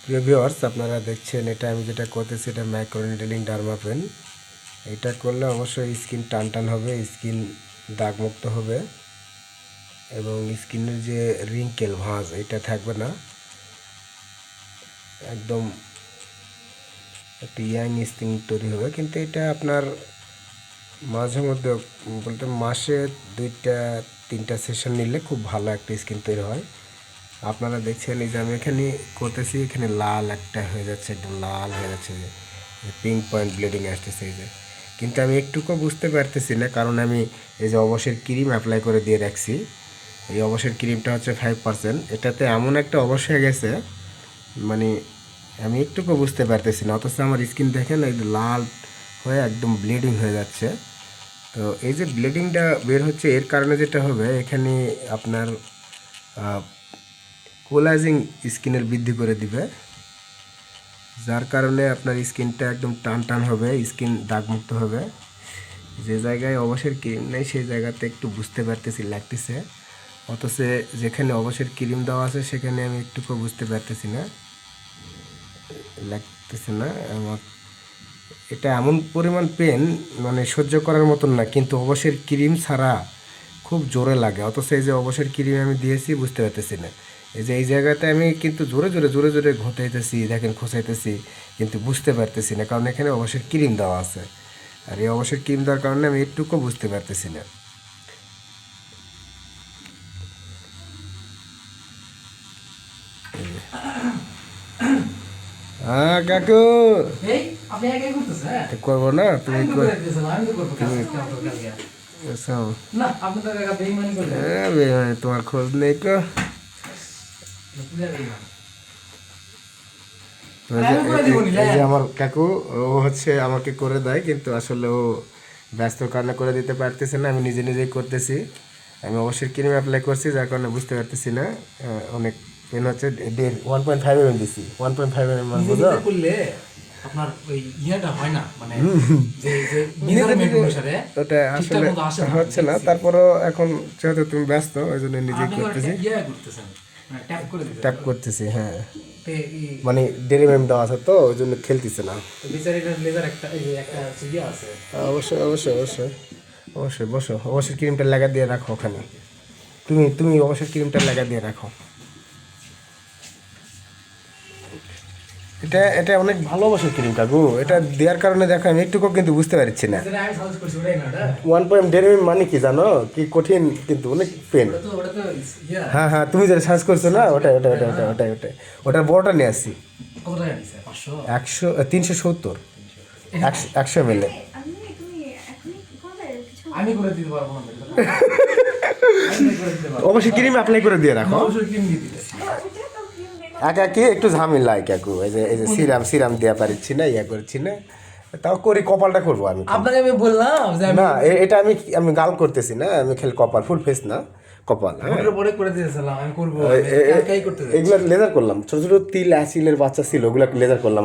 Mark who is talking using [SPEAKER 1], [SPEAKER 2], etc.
[SPEAKER 1] প্রিয় ভিউয়ার্স, আপনারা দেখছেন এটা আমি যেটা করতেছি এটা মাইক্রোনিডলিং ডার্মাপেন। এটা করলে অবশ্যই স্কিন টান টান হবে, স্কিন দাগমুক্ত হবে এবং স্কিনের যে রিঙ্কেল ভাঁজ এটা থাকবে না, একদম একটা ইয়াং স্কিন তৈরি হবে। কিন্তু এটা আপনার মাঝে মধ্যে বলতে মাসে 2-3টা সেশন নিলে খুব ভালো একটা স্কিন তৈরি হয়। আপনারা দেখছেন এই যে আমি এখানে করতেছি, এখানে লাল একটা হয়ে যাচ্ছে, একদম লাল হয়ে যাচ্ছে, যে পিঙ্ক পয়েন্ট ব্লিডিং আসতেছে এই যে। কিন্তু আমি একটুকু বুঝতে পারতেছি না, কারণ আমি এই যে অবসের ক্রিম অ্যাপ্লাই করে দিয়ে রাখছি। এই অবসের ক্রিমটা হচ্ছে 5%, এটাতে এমন একটা অবশ হয়ে গেছে, মানে আমি একটুকু বুঝতে পারতেছি না। অথচ আমার স্কিন দেখেন এই লাল হয়ে একদম ব্লিডিং হয়ে যাচ্ছে। তো এই যে ব্লিডিংটা বের হচ্ছে এর কারণে যেটা হবে, এখানে আপনার কোলাজিং স্কিনের বৃদ্ধি করে দিবে, যার কারণে আপনার স্কিনটা একদম টান টান হবে, স্কিন দাগমুক্ত হবে। যে জায়গায় অবসের ক্রিম নেই সেই জায়গাতে একটু বুঝতে পারতেছি লাগতেছে, অথচ যেখানে অবসের ক্রিম দেওয়া আছে সেখানে আমি একটুকু বুঝতে পারতেছি না, লাগতেছে না আমার। এটা এমন পরিমাণ পেন, মানে সহ্য করার মতন না, কিন্তু অবসের ক্রিম ছাড়া খুব জোরে লাগে। অথচ এই যে অবসের ক্রিম আমি দিয়েছি বুঝতে পারতেছি না। এই যে এই জায়গাতে আমি কিন্তু জোরে জোরে জোরে জোরে ঘটাইতেছি, দেখেন খোঁচাইতেছি, কিন্তু বুঝতে পারতেছি না, কারণ এখানে অবসের ক্রিম দেওয়া আছে। আর এই অবসের ক্রিম দেওয়ার কারণে আমি একটুকু বুঝতে পারতেছি না। হ্যাঁ কাকু, করবো না, তুমি তোমার খোঁজ নেই তো। এই যে আমার কাকু, ও হচ্ছে আমাকে করে দেয়, কিন্তু আসলে ও ব্যস্ত কারণে করে দিতে পারতেছে না, আমি নিজে নিজেই করতেছি। আমি অবশ্যই ক্রিম অ্যাপ্লাই করছি, যার কারণে বুঝতে পারতেছি না। অনেক পেন হচ্ছে। 1.5 mm দিছি, 1.5 mm বুঝো
[SPEAKER 2] আপনার ওই ইয়েটা হয় না, মানে
[SPEAKER 1] ওটা আসলে হচ্ছে না। তারপরও এখন যেহেতু তুমি ব্যস্ত, ওই জন্য নিজেই করতেছি, ট্যাপ করতেছি। হ্যাঁ, মানে ডেলিমেম দেওয়া আছে তো ওই জন্য খেলতেছে না। অবশ্যই অবশ্যই অবশ্যই অবশ্যই বসো, অবশ্যই ক্রিমটা লাগা দিয়ে রাখো ওখানে। তুমি তুমি অবশ্যই ক্রিমটা লাগা দিয়ে রাখো। এটা এটা অনেক ভালোবাসে ক্রিম কাকু, এটা দেওয়ার কারণে দেখো আমি একটুকু কিন্তু বুঝতে পারছি না। 1.5 মানে কি জানো, কি কঠিন কিন্তু অনেক পেন। হ্যাঁ হ্যাঁ, তুমি যেটা সার্চ করছো না, ওটাই ওটাই ওটাই ওটাই ওটাই ওটাই ওটার বড়টা নিয়ে আসছি। 370 100 ml। অবশ্যই ক্রিম অ্যাপ্লাই করে দিয়ে রাখো। একা কি একটু ঝামেলায় কাকু, এই যে সিরাম দেওয়া পারছি না, ইয়া করছি না, তাও করি। কপালটা করবো আমি,
[SPEAKER 2] আপনাকে আমি বললাম
[SPEAKER 1] না এটা আমি আমি গাল করতেছি না, আমি খালি কপাল, ফুল ফেস না, কপাল। হ্যাঁ,
[SPEAKER 2] আমি করবো,
[SPEAKER 1] এগুলো লেজার করলাম, ছোট ছোট তিল অ্যাসিলের বাচ্চা ছিল, ওগুলো লেজার করলাম।